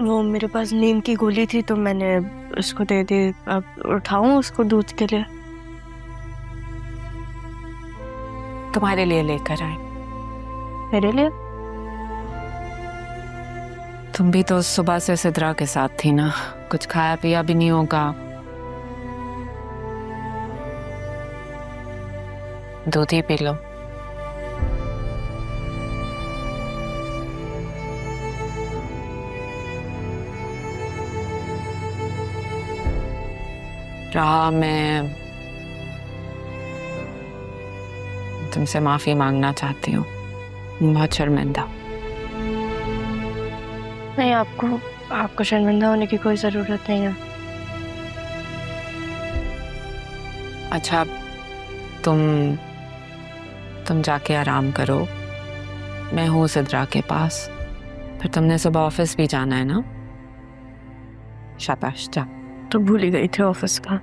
वो मेरे पास नींद की गोली थी तो मैंने उसको दे दी। अब उठाऊं उसको दूध के लिए? तुम्हारे लिए लेकर आए। मेरे लिए? तुम भी तो सुबह से सिद्रा के साथ थी ना, कुछ खाया पिया भी नहीं होगा। दूध ही पी लो। राह मैं तुमसे माफी मांगना चाहती हूँ, बहुत शर्मिंदा। नहीं, आपको शर्मिंदा होने की कोई जरूरत नहीं है। अच्छा, तुम जाके आराम करो, मैं हूँ सिद्रा के पास। फिर तुमने सुबह ऑफिस भी जाना है ना? शाबाश, जा। तो भूल ही गई थी ऑफिस का।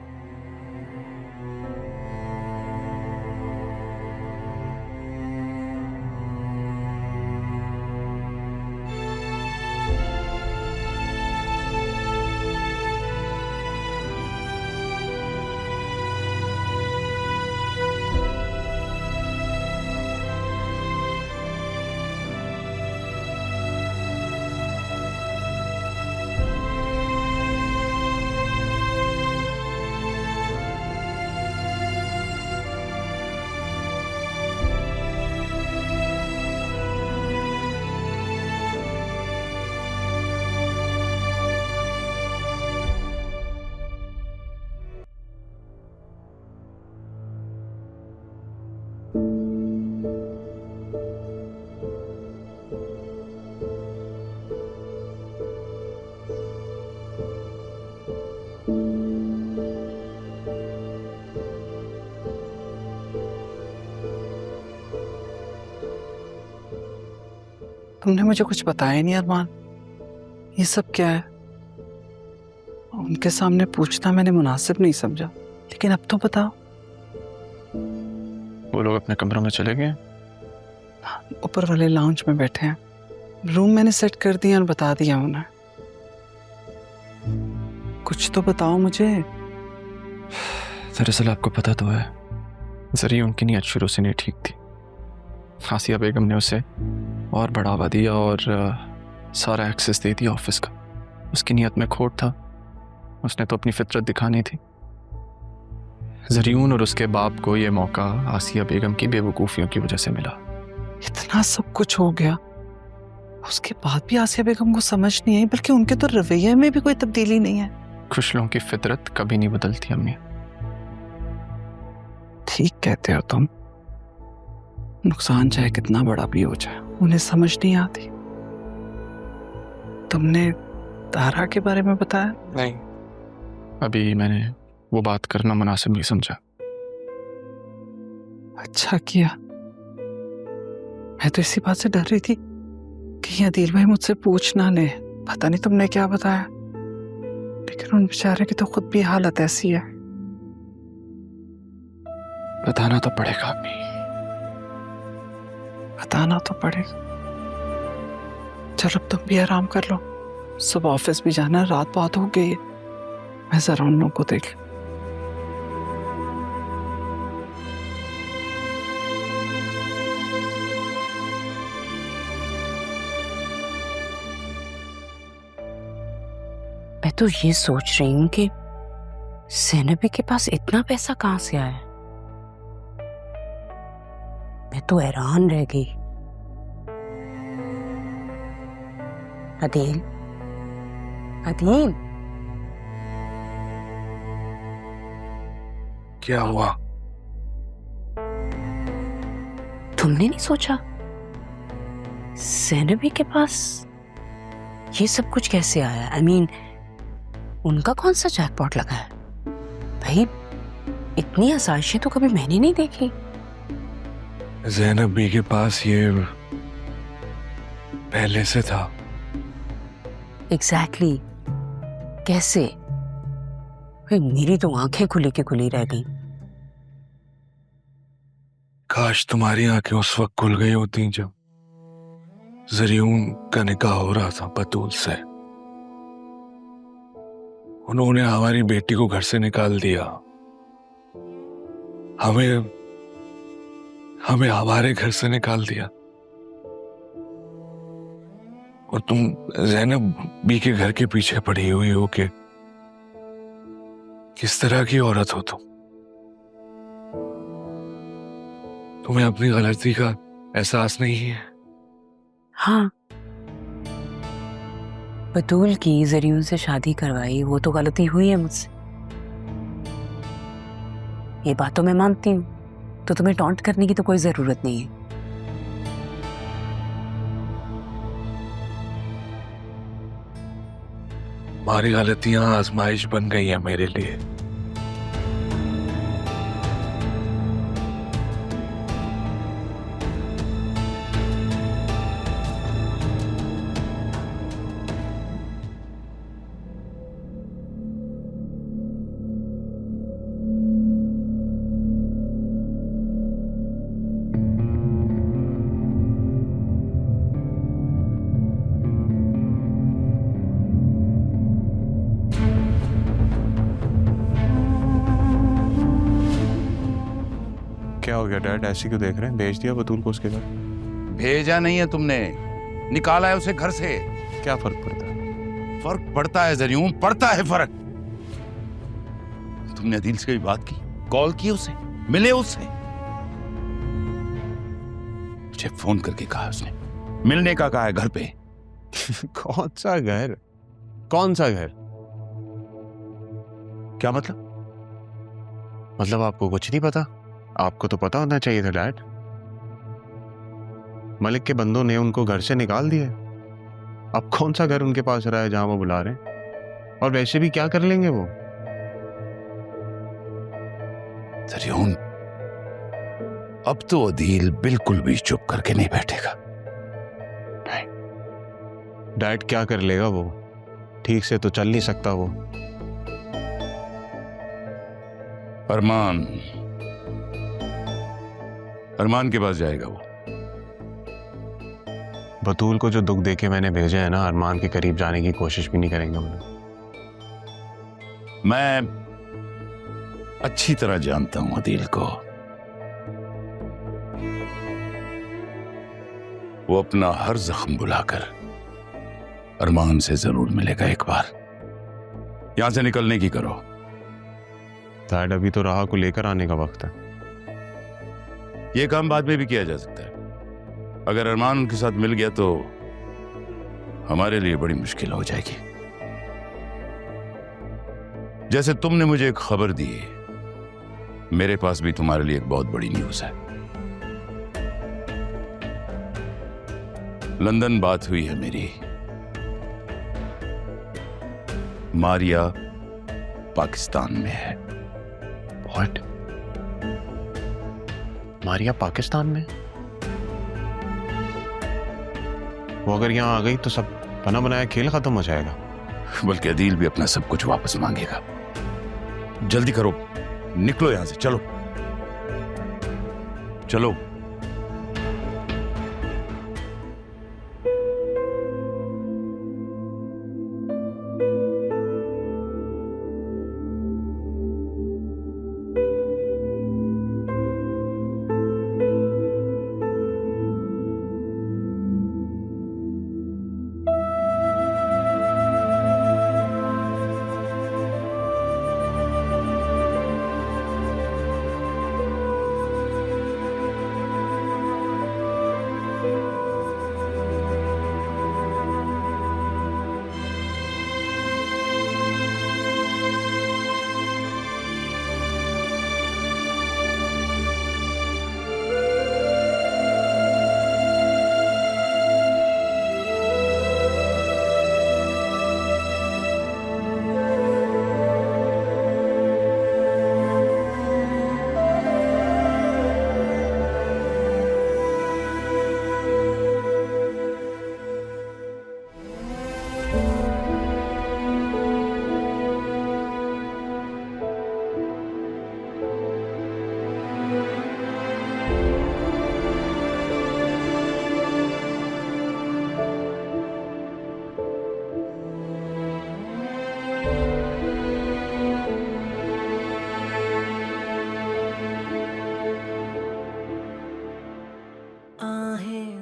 तुमने मुझे कुछ बताया नहीं अरमान, ये सब क्या है? उनके सामने पूछना मैंने मुनासिब नहीं समझा, लेकिन अब तो बताओ। वो लोग अपने कमरों में चले गए, ऊपर वाले लाउंज में बैठे हैं। रूम मैंने सेट कर दिया और बता दिया उन्हें। कुछ तो बताओ मुझे। दरअसल आपको पता तो है, जरिए उनकी नीयत शुरू से नहीं ठीक थी। आसिया बेगम ने उसे और बढ़ावा दिया और सारा एक्सेस दे दिया ऑफिस का। उसकी नीयत में खोट था, उसने तो अपनी फितरत दिखानी थी। जरियून और उसके बाप को यह मौका आसिया बेगम की बेवकूफ़ियों की वजह से मिला। इतना सब कुछ हो गया, उसके बाद भी आसिया बेगम को समझ नहीं आई, बल्कि उनके तो रवैये में भी कोई तब्दीली नहीं है। खुश लोगों की फितरत कभी नहीं बदलती अम्मी। ठीक कहते हो तुम। नुकसान चाहे कितना बड़ा भी हो जाए, उन्हें समझ नहीं आती। तुमने तारा के बारे में बताया? नहीं, अभी मैंने वो बात करना मुनासिब नहीं समझा। अच्छा किया। मैं तो इसी बात से डर रही थी कि अदील भाई मुझसे पूछ ना ले, पता नहीं तुमने क्या बताया। लेकिन उन बेचारे की तो खुद भी हालत ऐसी है। बताना तो पड़ेगा अम्मी, बताना तो पड़ेगा। चलो अब तुम भी आराम कर लो, सुबह ऑफिस भी जाना है, रात बहुत हो गई है। मैं जरा उन लोगों को देख लूं। मैं तो ये सोच रही हूँ कि ज़ैनबी के पास इतना पैसा कहाँ से आया। मैं तो हैरान रह गई। अदील, अदील, क्या हुआ? तुमने नहीं सोचा ज़ैनबी के पास ये सब कुछ कैसे आया? I mean, उनका कौन सा जैकपॉट लगा है भाई? इतनी आसाइशें तो कभी मैंने नहीं देखी। ज़ैनब बी के पास ये पहले से था। एग्जैक्टली कैसे? भाई मेरी तो आंखें खुली की खुली रह गई। काश तुम्हारी आंखें उस वक्त खुल गई होती जब ज़रियून का निकाह हो रहा था बतूल से। उन्होंने हमारी बेटी को घर से निकाल दिया, हमें हमें हमारे घर से निकाल दिया। और तुम ज़ैनब बी के घर के पीछे पड़ी हुई हो कि किस तरह की औरत हो तुम? तुम्हें अपनी गलती का एहसास नहीं है? हाँ, बतूल की जरियों से शादी करवाई, वो तो गलती हुई है मुझसे, ये बात तो मैं मानती हूँ। तो तुम्हें टॉन्ट करने की तो कोई जरूरत नहीं है। हमारी गलतियां आजमाइश बन गई है मेरे लिए। क्या हो गया डैड, ऐसे क्यों देख रहे हैं? भेज दिया बतूल को उसके घर? भेजा नहीं है तुमने, निकाला है उसे घर से। क्या फर्क पड़ता है? फर्क पड़ता है जरियूम, पड़ता है फर्क। तुमने अदील से भी बात की, कॉल की उसे, मिले उससे? मुझे फोन करके कहा उसने, मिलने का कहा है घर पे। कौन सा घर? कौन सा घर? क्या मतलब? मतलब आपको कुछ नहीं पता? आपको तो पता होना चाहिए था डैड। मलिक के बंदों ने उनको घर से निकाल दिया। अब कौन सा घर उनके पास रहा है जहां वो बुला रहे हैं? और वैसे भी क्या कर लेंगे वो? जरियूम, अब तो अदील बिल्कुल भी चुप करके नहीं बैठेगा। डैड क्या कर लेगा वो? ठीक से तो चल नहीं सकता वो। अरमान के पास जाएगा वो। बतूल को जो दुख देके मैंने भेजा है ना, अरमान के करीब जाने की कोशिश भी नहीं करेंगे हम लोग। मैं अच्छी तरह जानता हूं अदील को। वो अपना हर जख्म बुलाकर अरमान से जरूर मिलेगा एक बार। यहां से निकलने की करो। डैड अभी तो राह को लेकर आने का वक्त है। यह काम बाद में भी किया जा सकता है। अगर अरमान उनके साथ मिल गया तो हमारे लिए बड़ी मुश्किल हो जाएगी। जैसे तुमने मुझे एक खबर दी, मेरे पास भी तुम्हारे लिए एक बहुत बड़ी न्यूज है। लंदन बात हुई है मेरी। मारिया पाकिस्तान में है। व्हाट? मारिया पाकिस्तान में? वो अगर यहां आ गई तो सब बना बनाया खेल खत्म हो जाएगा। बल्कि अदील भी अपना सब कुछ वापस मांगेगा। जल्दी करो, निकलो यहां से। चलो चलो।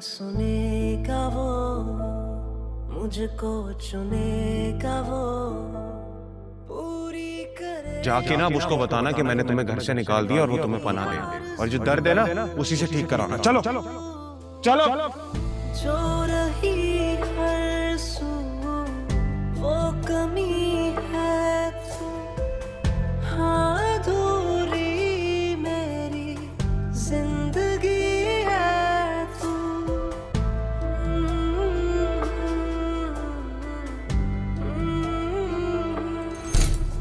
सुनेगा वो, मुझको चुनेगा वो, पूरी करे। जाके ना अब उसको बताना कि मैंने तुम्हें घर से निकाल दिया और वो तुम्हें पनाह दे, और जो दर्द है ना उसी से ठीक कराना। चलो चलो जो रही